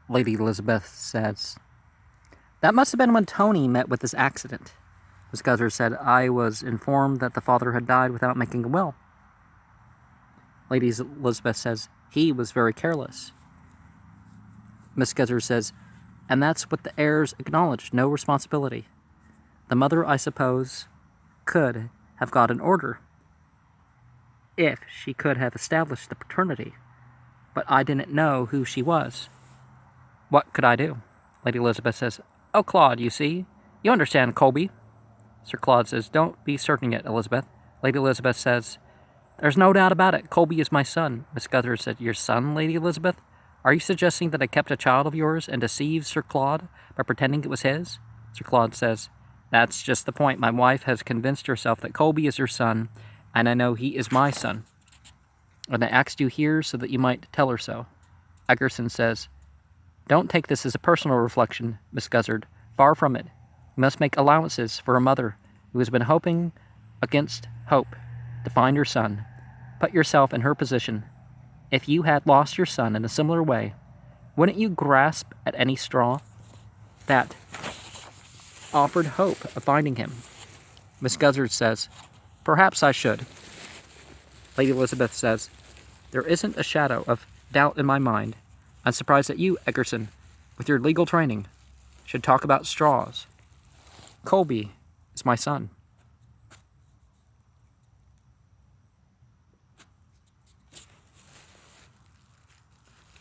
Lady Elizabeth says. That must have been when Tony met with this accident. Miss Scudder said, I was informed that the father had died without making a will. Lady Elizabeth says, he was very careless. Miss Scudder says, and that's what the heirs acknowledged, no responsibility. The mother, I suppose, could have got an order if she could have established the paternity, but I didn't know who she was. What could I do? Lady Elizabeth says, oh, Claude, you see. You understand, Colby. Sir Claude says, don't be certain yet, Elizabeth. Lady Elizabeth says, there's no doubt about it. Colby is my son. Miss Scudder said, your son, Lady Elizabeth? Are you suggesting that I kept a child of yours and deceived Sir Claude by pretending it was his? Sir Claude says, that's just the point. My wife has convinced herself that Colby is her son, and I know he is my son. And I asked you here so that you might tell her so. Egerton says, don't take this as a personal reflection, Miss Guzzard. Far from it. You must make allowances for a mother who has been hoping against hope to find her son. Put yourself in her position. If you had lost your son in a similar way, wouldn't you grasp at any straw that offered hope of finding him? Miss Guzzard says, perhaps I should. Lady Elizabeth says, there isn't a shadow of doubt in my mind. I'm surprised that you, Egerton, with your legal training, should talk about straws. Colby is my son.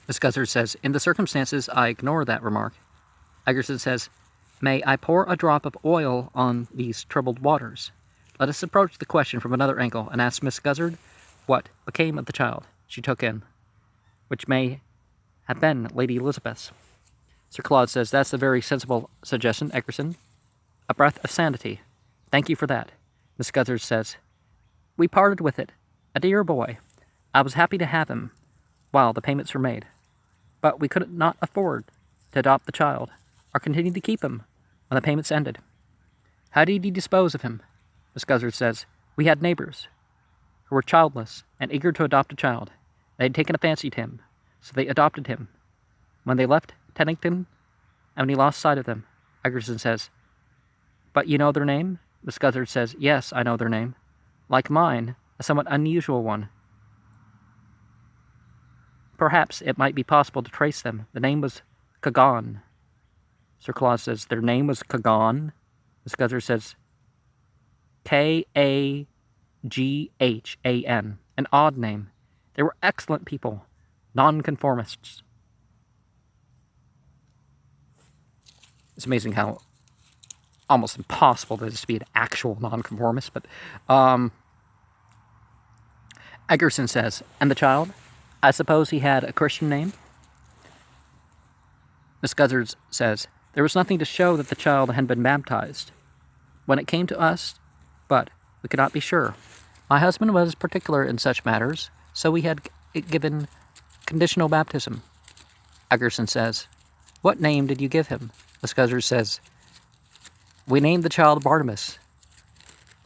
Miss Guzzard says, in the circumstances, I ignore that remark. Egerton says, may I pour a drop of oil on these troubled waters? Let us approach the question from another angle and ask Miss Guzzard what became of the child she took in, which may have been Lady Elizabeth's. Sir Claude says, that's a very sensible suggestion, Egerton. A breath of sanity. Thank you for that. Miss Guzzard says, we parted with it. A dear boy. I was happy to have him while the payments were made. But we could not afford to adopt the child or continue to keep him when the payments ended. How did you dispose of him? Miss Guzzard says, we had neighbors who were childless and eager to adopt a child. They had taken a fancy to him, so they adopted him. When they left Teddington, and when he lost sight of them, Egerton says, but you know their name? Miss Guzzard says, yes, I know their name. Like mine, a somewhat unusual one. Perhaps it might be possible to trace them. The name was Kagan. Sir Claude says, their name was Kagan. Miss Guzzard says, Kaghan. An odd name. They were excellent people. Nonconformists. It's amazing how almost impossible to just be an actual nonconformist, but Egerton says, and the child? I suppose he had a Christian name? Miss Guzzard says, there was nothing to show that the child had been baptized. When it came to us, but we could not be sure. My husband was particular in such matters, so we had given conditional baptism. Egerton says, what name did you give him? Miss Guzzard says, we named the child Barnabas.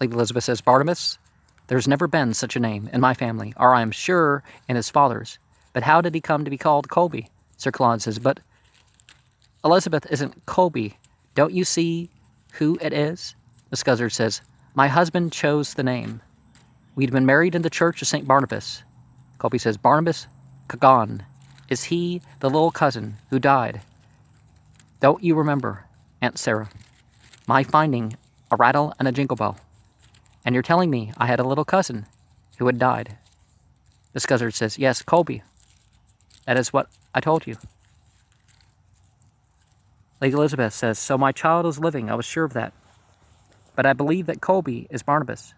Lady Elizabeth says, Barnabas? There's never been such a name in my family, or I am sure in his father's. But how did he come to be called Colby? Sir Claude says, but Elizabeth isn't Colby. Don't you see who it is? Miss Guzzard says, my husband chose the name. We'd been married in the church of St. Barnabas. Colby says, Barnabas Kagan. Is he the little cousin who died? Don't you remember, Aunt Sarah, my finding a rattle and a jingle bell? And you're telling me I had a little cousin who had died. Miss Guzzard says, yes, Colby. That is what I told you. Lady Elizabeth says, so my child is living. I was sure of that. But I believe that Colby is Barnabas.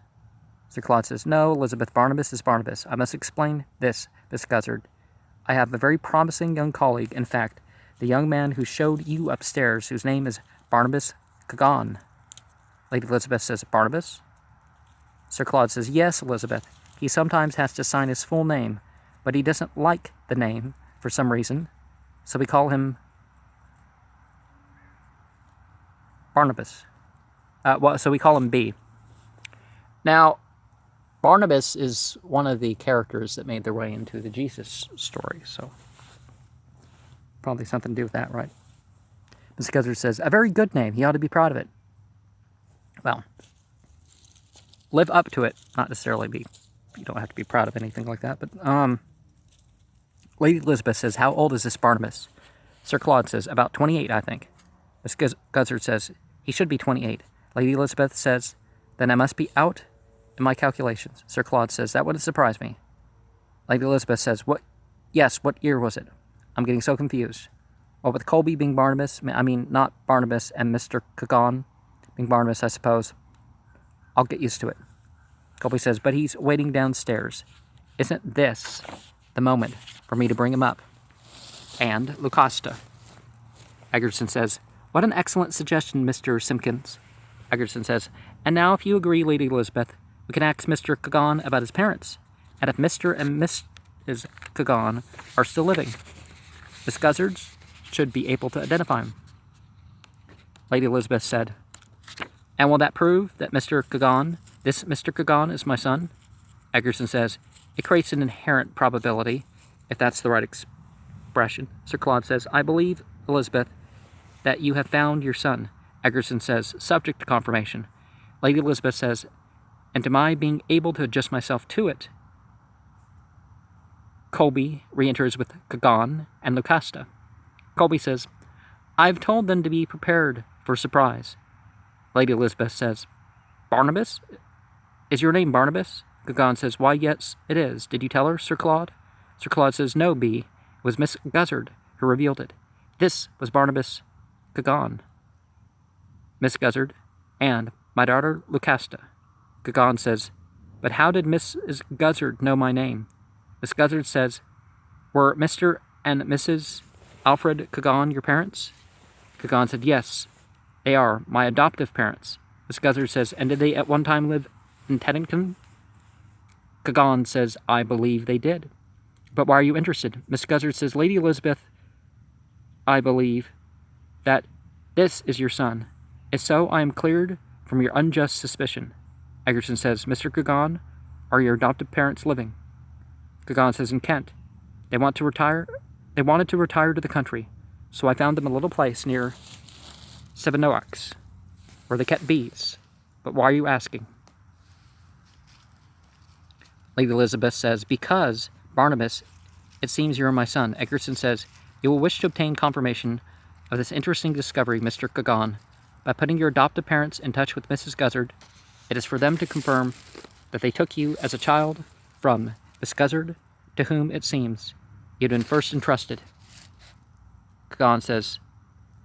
Sir Claude says, no, Elizabeth, Barnabas is Barnabas. I must explain this, Miss Guzzard. I have a very promising young colleague. In fact, the young man who showed you upstairs, whose name is Barnabas Kagan. Lady Elizabeth says, Barnabas? Sir Claude says, yes, Elizabeth. He sometimes has to sign his full name, but he doesn't like the name for some reason, so we call him Barnabas. So we call him B. Now, Barnabas is one of the characters that made their way into the Jesus story, so Probably something to do with that, right? Miss Guzzard says, a very good name. He ought to be proud of it. Well, live up to it. Not necessarily be... You don't have to be proud of anything like that, but, Lady Elizabeth says, how old is this Barnabas? Sir Claude says, about 28, I think. Miss Guzzard says, he should be 28. Lady Elizabeth says, then I must be out in my calculations. Sir Claude says, that wouldn't surprise me. Lady Elizabeth says, what? Yes, what year was it? I'm getting so confused. Well, with Colby being Barnabas, I mean, not Barnabas, and Mr. Cagon being Barnabas, I suppose. I'll get used to it. Colby says, but he's waiting downstairs. Isn't this the moment for me to bring him up? And Lucasta. Egerton says, what an excellent suggestion, Mr. Simpkins. Egerton says, and now if you agree, Lady Elizabeth, we can ask Mr. Cagon about his parents, and if Mr. and Mrs. Cagon are still living. Miss Guzzards should be able to identify him. Lady Elizabeth said, and will that prove that Mr. Cagon, this Mr. Cagon, is my son? Egerton says, it creates an inherent probability, if that's the right expression. Sir Claude says, I believe, Elizabeth, that you have found your son. Egerton says, subject to confirmation. Lady Elizabeth says, and to my being able to adjust myself to it. Colby re-enters with Cagon and Lucasta. Colby says, I've told them to be prepared for surprise. Lady Elizabeth says, Barnabas? Is your name Barnabas? Cagon says, why, yes, it is. Did you tell her, Sir Claude? Sir Claude says, no, B. It was Miss Guzzard who revealed it. This was Barnabas Cagon. Miss Guzzard and my daughter Lucasta. Cagon says, but how did Mrs. Guzzard know my name? Miss Guzzard says, were Mr. and Mrs. Alfred Cagon your parents? Cagon said, yes, they are my adoptive parents. Miss Guzzard says, and did they at one time live in Teddington? Cagon says, I believe they did. But why are you interested? Miss Guzzard says, Lady Elizabeth, I believe that this is your son. If so, I am cleared from your unjust suspicion. Egerton says, Mr. Cagon, are your adoptive parents living? Cagon says, in Kent. They wanted to retire to the country, so I found them a little place near Sevenoaks, where they kept bees. But why are you asking? Lady Elizabeth says, because, Barnabas, it seems you are my son. Egerton says, you will wish to obtain confirmation of this interesting discovery, Mr. Cagon, by putting your adoptive parents in touch with Mrs. Guzzard. It is for them to confirm that they took you as a child from Miss Guzzard, to whom, it seems, you had been first entrusted. Cagon says,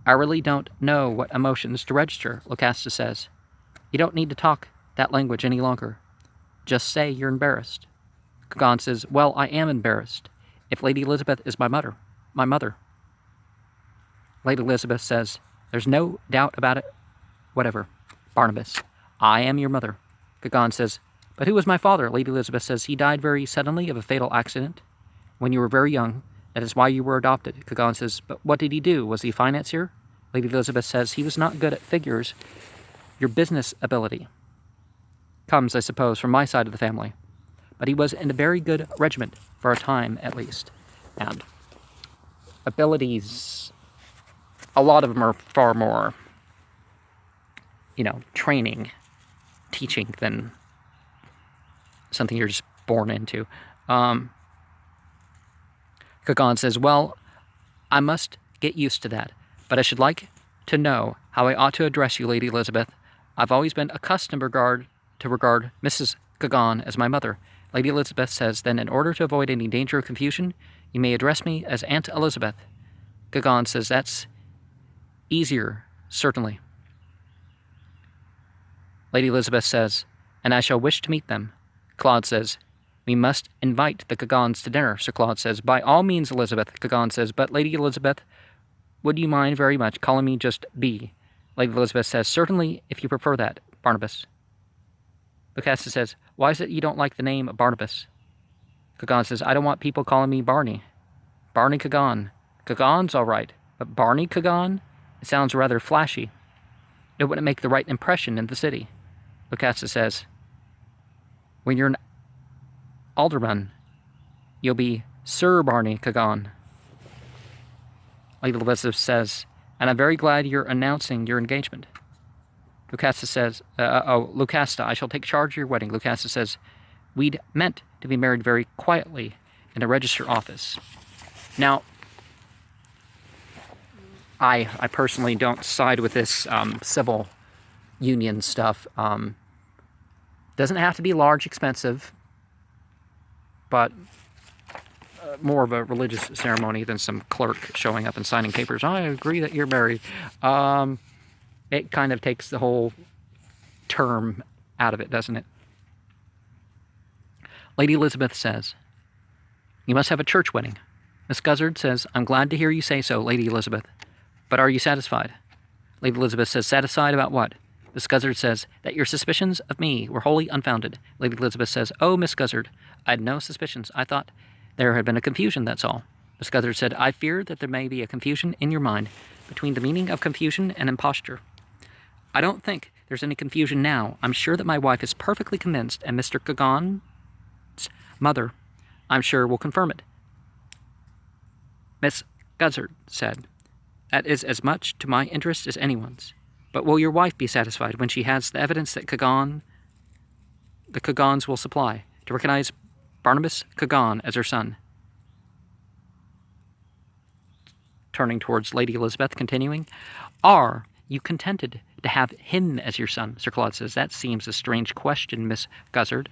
I really don't know what emotions to register, Lucasta says. You don't need to talk that language any longer. Just say you're embarrassed. Cagon says, well, I am embarrassed. If Lady Elizabeth is my mother. Lady Elizabeth says, there's no doubt about it. Whatever. Barnabas, I am your mother. Cagon says, but who was my father? Lady Elizabeth says, he died very suddenly of a fatal accident when you were very young. That is why you were adopted. Cagon says, but what did he do? Was he a financier? Lady Elizabeth says, he was not good at figures. Your business ability comes, I suppose, from my side of the family. But he was in a very good regiment, for a time at least. And abilities, a lot of them are far more, training, teaching than something you're just born into. Cagon says, well, I must get used to that, but I should like to know how I ought to address you, Lady Elizabeth. I've always been accustomed to regard Mrs. Cagon as my mother. Lady Elizabeth says, then in order to avoid any danger of confusion, you may address me as Aunt Elizabeth. Cagon says, that's easier, certainly. Lady Elizabeth says, and I shall wish to meet them. Claude says, we must invite the Cagons to dinner. Sir Claude says, by all means, Elizabeth. Cagon says, but Lady Elizabeth, would you mind very much calling me just B? Lady Elizabeth says, certainly, if you prefer that, Barnabas. Lucasta says, why is it you don't like the name Barnabas? Cagon says, I don't want people calling me Barney. Barney Cagon. Cagon's all right, but Barney Cagon? It sounds rather flashy. It wouldn't make the right impression in the city. Lucasta says, when you're an alderman, you'll be Sir Barney Cagon. Lady Elizabeth says, and I'm very glad you're announcing your engagement. Lucasta says, Lucasta, I shall take charge of your wedding. Lucasta says, we'd meant to be married very quietly in the register office. Now, I personally don't side with this civil union stuff. Doesn't have to be large, expensive, but more of a religious ceremony than some clerk showing up and signing papers. I agree that you're married. It kind of takes the whole term out of it, doesn't it? Lady Elizabeth says, you must have a church wedding. Miss Guzzard says, I'm glad to hear you say so, Lady Elizabeth. But are you satisfied? Lady Elizabeth says, satisfied about what? Miss Guzzard says, that your suspicions of me were wholly unfounded. Lady Elizabeth says, oh, Miss Guzzard, I had no suspicions. I thought there had been a confusion, that's all. Miss Guzzard said, I fear that there may be a confusion in your mind between the meaning of confusion and imposture. I don't think there's any confusion now. I'm sure that my wife is perfectly convinced, and Mr. Cagon's mother, I'm sure, will confirm it. Miss Guzzard said, that is as much to my interest as anyone's. But will your wife be satisfied when she has the evidence that the Cagons will supply to recognize Barnabas Cagon as her son? Turning towards Lady Elizabeth, continuing, are you contented to have him as your son? Sir Claude says, that seems a strange question, Miss Guzzard.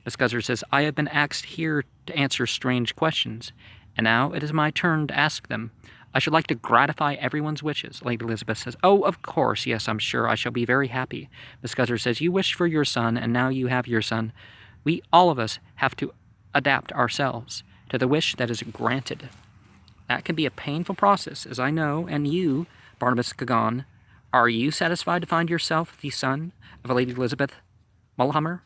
Miss Guzzard says, I have been asked here to answer strange questions, and now it is my turn to ask them. I should like to gratify everyone's wishes. Lady Elizabeth says, oh, of course, yes, I'm sure. I shall be very happy. Miss Guzzard says, you wished for your son, and now you have your son. We, all of us, have to adapt ourselves to the wish that is granted. That can be a painful process, as I know, and you, Barnabas Cagon, are you satisfied to find yourself the son of a Lady Elizabeth Mulhammer?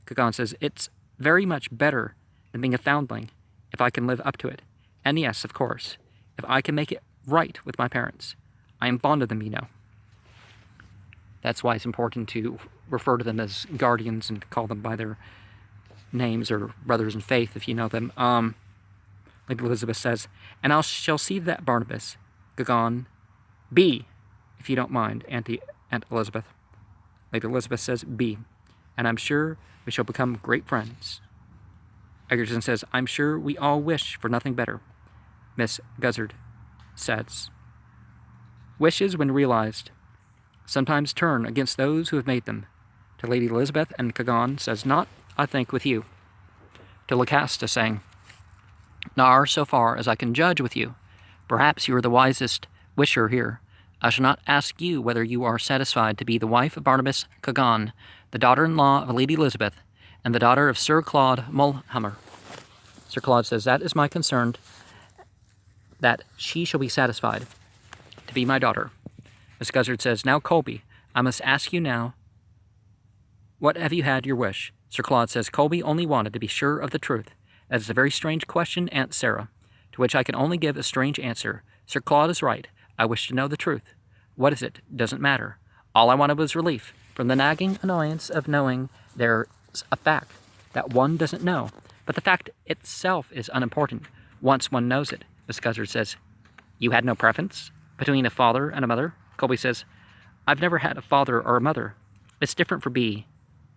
Cagon says, it's very much better than being a foundling, if I can live up to it. And yes, of course, if I can make it right with my parents. I am fond of them, you know. That's why it's important to refer to them as guardians and call them by their names, or brothers in faith, if you know them. Lady Elizabeth says, and I shall see that Barnabas Cagon be, if you don't mind, Aunt Elizabeth. Lady Elizabeth says, be, and I'm sure we shall become great friends. Egerton says, I'm sure we all wish for nothing better. Miss Guzzard says, wishes, when realized, sometimes turn against those who have made them. To Lady Elizabeth, and Cagon says, not, I think, with you. To Lucasta, saying, nor so far as I can judge with you. Perhaps you are the wisest wisher here. I shall not ask you whether you are satisfied to be the wife of Barnabas Cagon, the daughter-in-law of Lady Elizabeth, and the daughter of Sir Claude Mulhammer. Sir Claude says, that is my concern, that she shall be satisfied to be my daughter. Miss Guzzard says, now, Colby, I must ask you now, what have you had your wish? Sir Claude says, Colby only wanted to be sure of the truth. That is a very strange question, Aunt Sarah, to which I can only give a strange answer. Sir Claude is right. I wish to know the truth. What is it? Doesn't matter. All I wanted was relief from the nagging annoyance of knowing there's a fact that one doesn't know. But the fact itself is unimportant once one knows it. Miss Guzzard says, you had no preference between a father and a mother? Colby says, I've never had a father or a mother. It's different for B.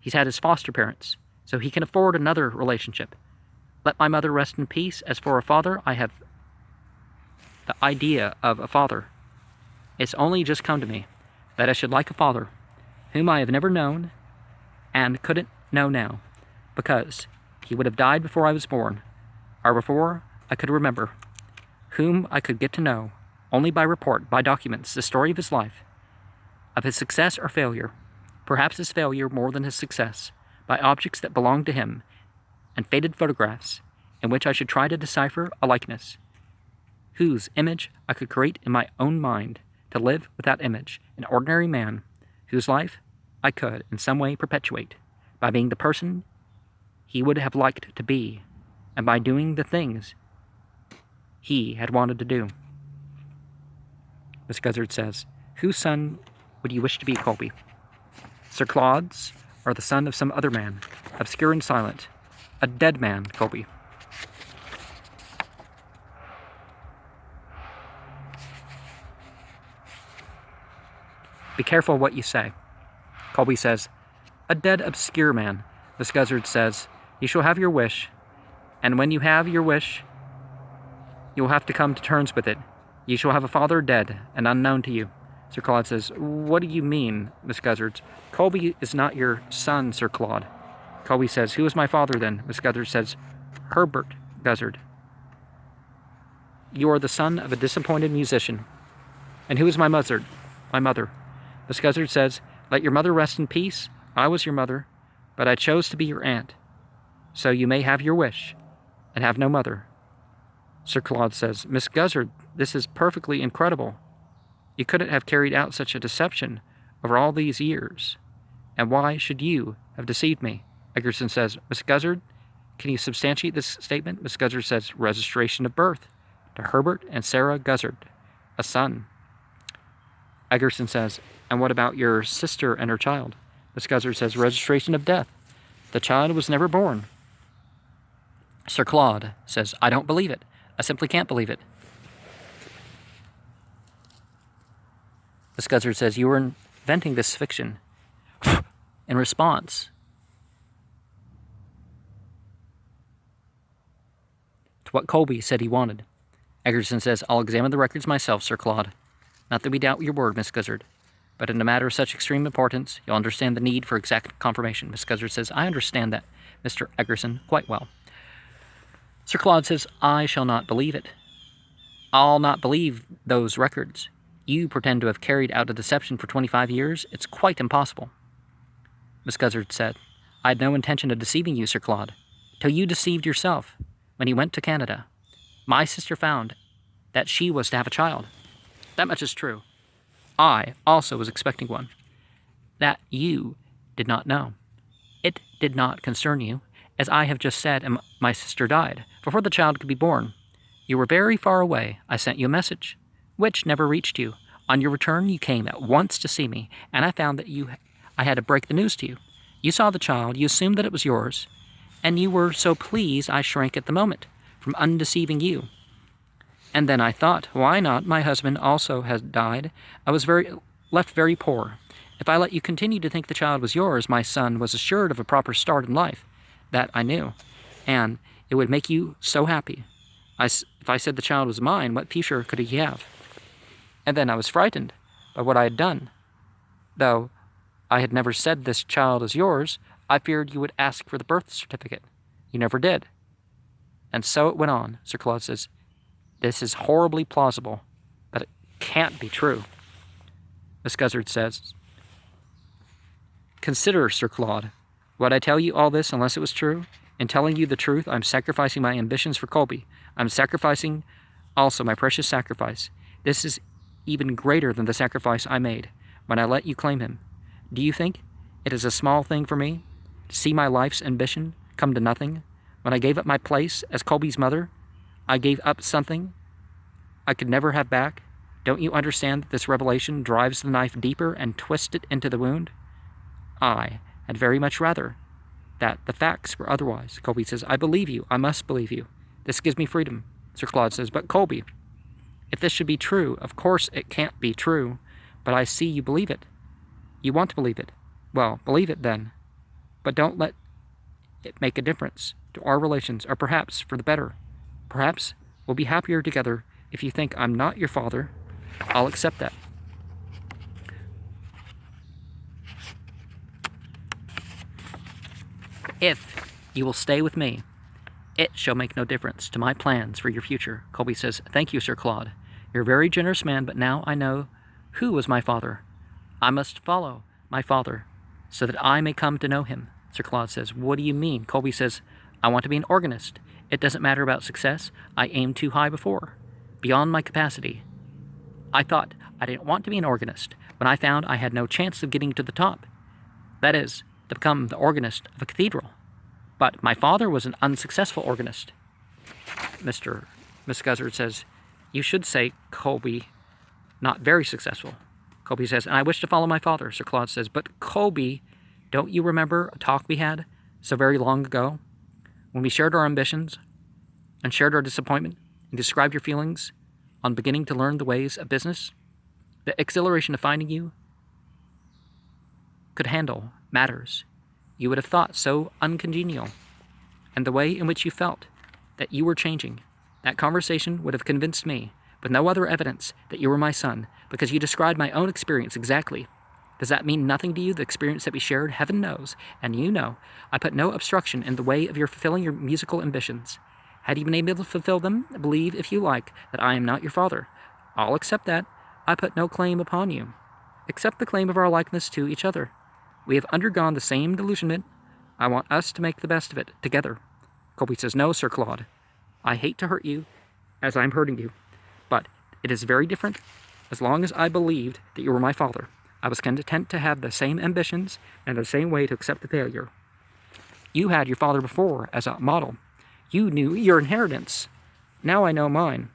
He's had his foster parents, so he can afford another relationship. Let my mother rest in peace. As for a father, I have the idea of a father. It's only just come to me that I should like a father whom I have never known and couldn't know now, because he would have died before I was born, or before I could remember, whom I could get to know only by report, by documents, the story of his life, of his success or failure, perhaps his failure more than his success, by objects that belonged to him, and faded photographs in which I should try to decipher a likeness, whose image I could create in my own mind, to live with that image, an ordinary man, whose life I could in some way perpetuate, by being the person he would have liked to be, and by doing the things he had wanted to do. Miss Guzzard says, whose son would you wish to be, Colby? Sir Claude's, or the son of some other man, obscure and silent, a dead man, Colby? Be careful what you say. Colby says, a dead obscure man. Miss Guzzard says, you shall have your wish, and when you have your wish, you will have to come to terms with it. You shall have a father dead and unknown to you. Sir Claude says, what do you mean, Miss Guzzard? Colby is not your son, Sir Claude. Colby says, who is my father then? Miss Guzzard says, Herbert Guzzard. You are the son of a disappointed musician. And who is my mother? My mother. Miss Guzzard says, let your mother rest in peace. I was your mother, but I chose to be your aunt. So you may have your wish and have no mother. Sir Claude says, Miss Guzzard, this is perfectly incredible. You couldn't have carried out such a deception over all these years. And why should you have deceived me? Egerton says, Miss Guzzard, can you substantiate this statement? Miss Guzzard says, registration of birth to Herbert and Sarah Guzzard, a son. Egerton says, and what about your sister and her child? Miss Guzzard says, registration of death. The child was never born. Sir Claude says, I don't believe it. I simply can't believe it. Miss Guzzard says, you were inventing this fiction in response to what Colby said he wanted. Egerton says, I'll examine the records myself, Sir Claude. Not that we doubt your word, Miss Guzzard, but in a matter of such extreme importance, you'll understand the need for exact confirmation. Miss Guzzard says, I understand that, Mr. Egerton, quite well. Sir Claude says, I shall not believe it. I'll not believe those records. You pretend to have carried out a deception for 25 years. It's quite impossible. Miss Guzzard said, I had no intention of deceiving you, Sir Claude, till you deceived yourself when you went to Canada. My sister found that she was to have a child. That much is true. I also was expecting one. That you did not know. It did not concern you, as I have just said, and my sister died before the child could be born. You were very far away. I sent you a message, which never reached you. On your return, you came at once to see me, and I found that I had to break the news to you. You saw the child, you assumed that it was yours, and you were so pleased I shrank at the moment from undeceiving you. And then I thought, why not? My husband also had died. I was left very poor. If I let you continue to think the child was yours, my son was assured of a proper start in life. That I knew. And it would make you so happy. If I said the child was mine, what future could he have? And then I was frightened by what I had done. Though I had never said this child is yours, I feared you would ask for the birth certificate. You never did. And so it went on. Sir Claude says, this is horribly plausible, but it can't be true. Miss Guzzard says, consider, Sir Claude, would I tell you all this unless it was true? In telling you the truth, I'm sacrificing my ambitions for Colby. I'm sacrificing also my precious sacrifice. This is even greater than the sacrifice I made when I let you claim him. Do you think it is a small thing for me to see my life's ambition come to nothing? When I gave up my place as Colby's mother, I gave up something I could never have back. Don't you understand that this revelation drives the knife deeper and twists it into the wound? I had very much rather that the facts were otherwise. Colby says, I believe you. I must believe you. This gives me freedom. Sir Claude says, but Colby, if this should be true, of course it can't be true, but I see you believe it. You want to believe it. Well, believe it then. But don't let it make a difference to our relations, or perhaps for the better. Perhaps we'll be happier together if you think I'm not your father. I'll accept that. If you will stay with me, it shall make no difference to my plans for your future. Colby says, thank you, Sir Claude. You're a very generous man, but now I know who was my father. I must follow my father so that I may come to know him. Sir Claude says, what do you mean? Colby says, I want to be an organist. It doesn't matter about success. I aimed too high before, beyond my capacity. I thought I didn't want to be an organist when I found I had no chance of getting to the top. That is, to become the organist of a cathedral. But my father was an unsuccessful organist. Miss Guzzard says, you should say, Colby, not very successful. Colby says, and I wish to follow my father. Sir Claude says, but Colby, don't you remember a talk we had so very long ago when we shared our ambitions and shared our disappointment and described your feelings on beginning to learn the ways of business? The exhilaration of finding you could handle matters you would have thought so uncongenial, and the way in which you felt that you were changing, that conversation would have convinced me, with no other evidence, that you were my son, because you described my own experience exactly. Does that mean nothing to you, the experience that we shared? Heaven knows, and you know, I put no obstruction in the way of your fulfilling your musical ambitions. Had you been able to fulfill them, believe, if you like, that I am not your father. I'll accept that. I put no claim upon you. Accept the claim of our likeness to each other. We have undergone the same delusionment. I want us to make the best of it, together. Colby says, no, Sir Claude. I hate to hurt you, as I'm hurting you. But it is very different. As long as I believed that you were my father, I was content to have the same ambitions and the same way to accept the failure. You had your father before as a model. You knew your inheritance. Now I know mine.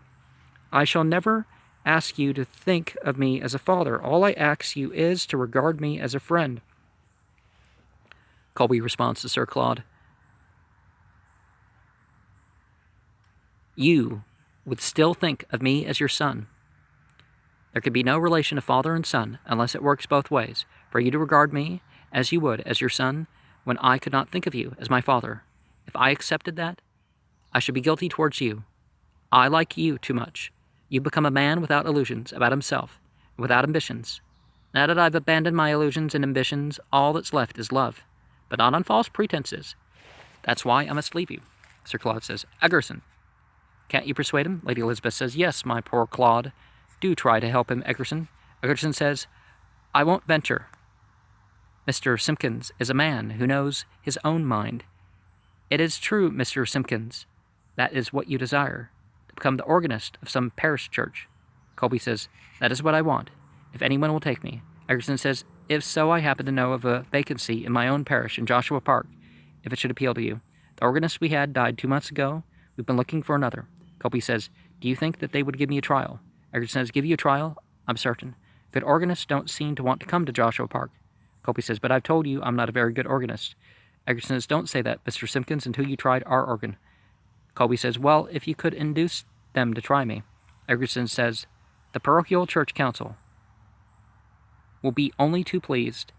I shall never ask you to think of me as a father. All I ask you is to regard me as a friend. Colby responds to Sir Claude. You would still think of me as your son. There could be no relation of father and son unless it works both ways, for you to regard me as you would as your son when I could not think of you as my father. If I accepted that, I should be guilty towards you. I like you too much. You become a man without illusions about himself, without ambitions. Now that I've abandoned my illusions and ambitions, all that's left is love, but not on false pretenses. That's why I must leave you. Sir Claude says, Egerson. Can't you persuade him? Lady Elizabeth says, yes, my poor Claude. Do try to help him, Egerson. Egerson says, I won't venture. Mr. Simpkins is a man who knows his own mind. It is true, Mr. Simpkins, that is what you desire, to become the organist of some parish church. Colby says, that is what I want, if anyone will take me. Egerson says, if so, I happen to know of a vacancy in my own parish in Joshua Park, if it should appeal to you. The organist we had died 2 months ago. We've been looking for another. Colby says, do you think that they would give me a trial? Egerson says, give you a trial? I'm certain. Good organists don't seem to want to come to Joshua Park. Colby says, but I've told you I'm not a very good organist. Egerson says, don't say that, Mr. Simpkins, until you tried our organ. Colby says, well, if you could induce them to try me. Egerson says, the parochial church council will be only too pleased,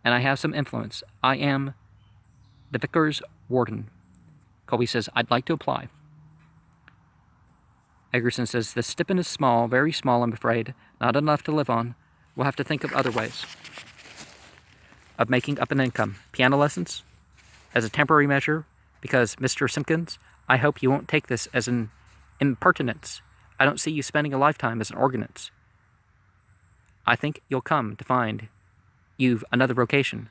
and I have some influence. I am the vicar's warden. Colby says, I'd like to apply. Egerson says, the stipend is small, very small, I'm afraid, not enough to live on. We'll have to think of other ways of making up an income. Piano lessons as a temporary measure, because, Mr. Simpkins, I hope you won't take this as an impertinence. I don't see you spending a lifetime as an organist. I think you'll come to find you've another vocation.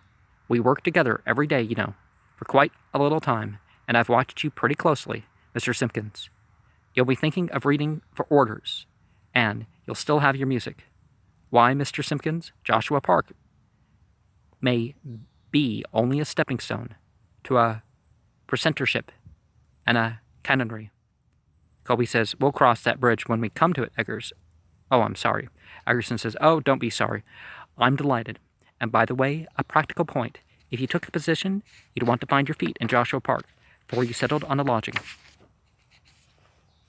We work together every day, you know, for quite a little time, and I've watched you pretty closely, Mr. Simpkins. You'll be thinking of reading for orders, and you'll still have your music. Why, Mr. Simpkins, Joshua Park may be only a stepping stone to a precentorship and a canonry. Colby says, we'll cross that bridge when we come to it, Eggers. Oh, I'm sorry. Egerson says, oh, don't be sorry. I'm delighted. And by the way, a practical point. If you took the position, you'd want to find your feet in Joshua Park before you settled on a lodging.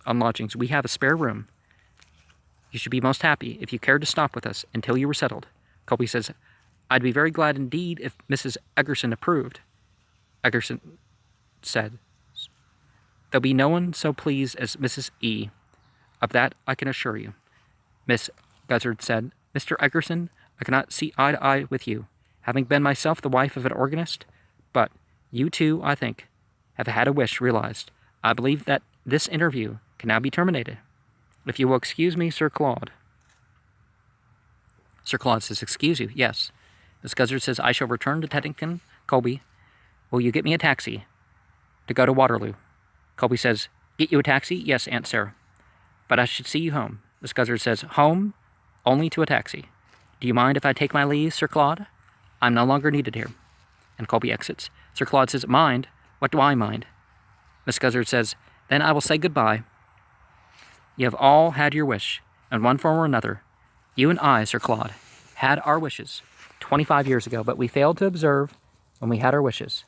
On lodgings, we have a spare room. You should be most happy if you cared to stop with us until you were settled. Colby says, I'd be very glad indeed if Mrs. Egerson approved. Egerson said, there'll be no one so pleased as Mrs. E. Of that I can assure you. Miss Guzzard said, Mr. Egerson, I cannot see eye to eye with you, having been myself the wife of an organist, but you too, I think, have had a wish realized. I believe that this interview can now be terminated. If you will excuse me, Sir Claude. Sir Claude says, excuse you, yes. Miss Guzzard says, I shall return to Teddington. Colby, will you get me a taxi to go to Waterloo? Colby says, get you a taxi? Yes, Aunt Sarah. But I should see you home. Miss Guzzard says, home? Only to a taxi. Do you mind if I take my leave, Sir Claude? I'm no longer needed here. And Colby exits. Sir Claude says, mind? What do I mind? Miss Guzzard says, then I will say goodbye. You have all had your wish, in one form or another. You and I, Sir Claude, had our wishes 25 years ago, but we failed to observe, when we had our wishes,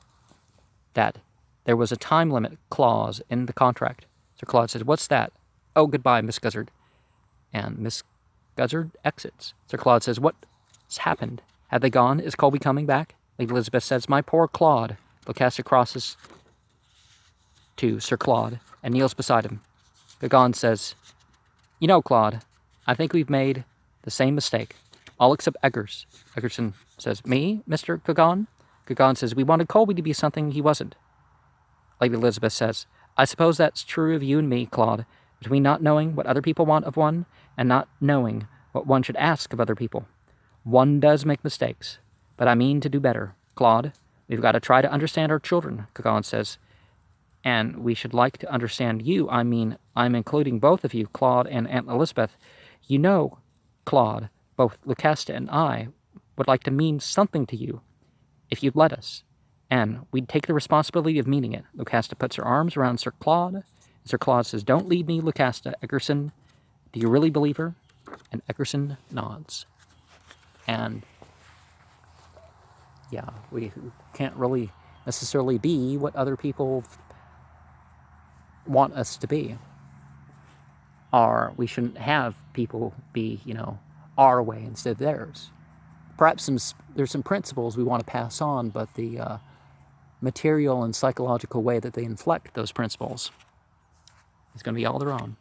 that there was a time limit clause in the contract. Sir Claude says, what's that? Oh, goodbye, Miss Guzzard. And Miss Guzzard exits. Sir Claude says, what's happened? Have they gone? Is Colby coming back? Lady Elizabeth says, my poor Claude. Lucasta crosses to Sir Claude and kneels beside him. Gauguin says, you know, Claude, I think we've made the same mistake. All except Eggers. Eggerson says, me, Mr. Gauguin? Gauguin says, we wanted Colby to be something he wasn't. Lady Elizabeth says, I suppose that's true of you and me, Claude, between not knowing what other people want of one and not knowing what one should ask of other people. One does make mistakes, but I mean to do better. Claude, we've got to try to understand our children, Gauguin says, and we should like to understand you. I mean, I'm including both of you, Claude and Aunt Elizabeth. You know, Claude, both Lucasta and I would like to mean something to you, if you'd let us, and we'd take the responsibility of meaning it. Lucasta puts her arms around Sir Claude, and Sir Claude says, don't leave me, Lucasta. Eggerson, do you really believe her? And Eggerson nods. And, yeah, we can't really necessarily be what other people want us to be. Or we shouldn't have people be, our way instead of theirs. Perhaps there's some principles we want to pass on, but the material and psychological way that they inflect those principles is going to be all their own.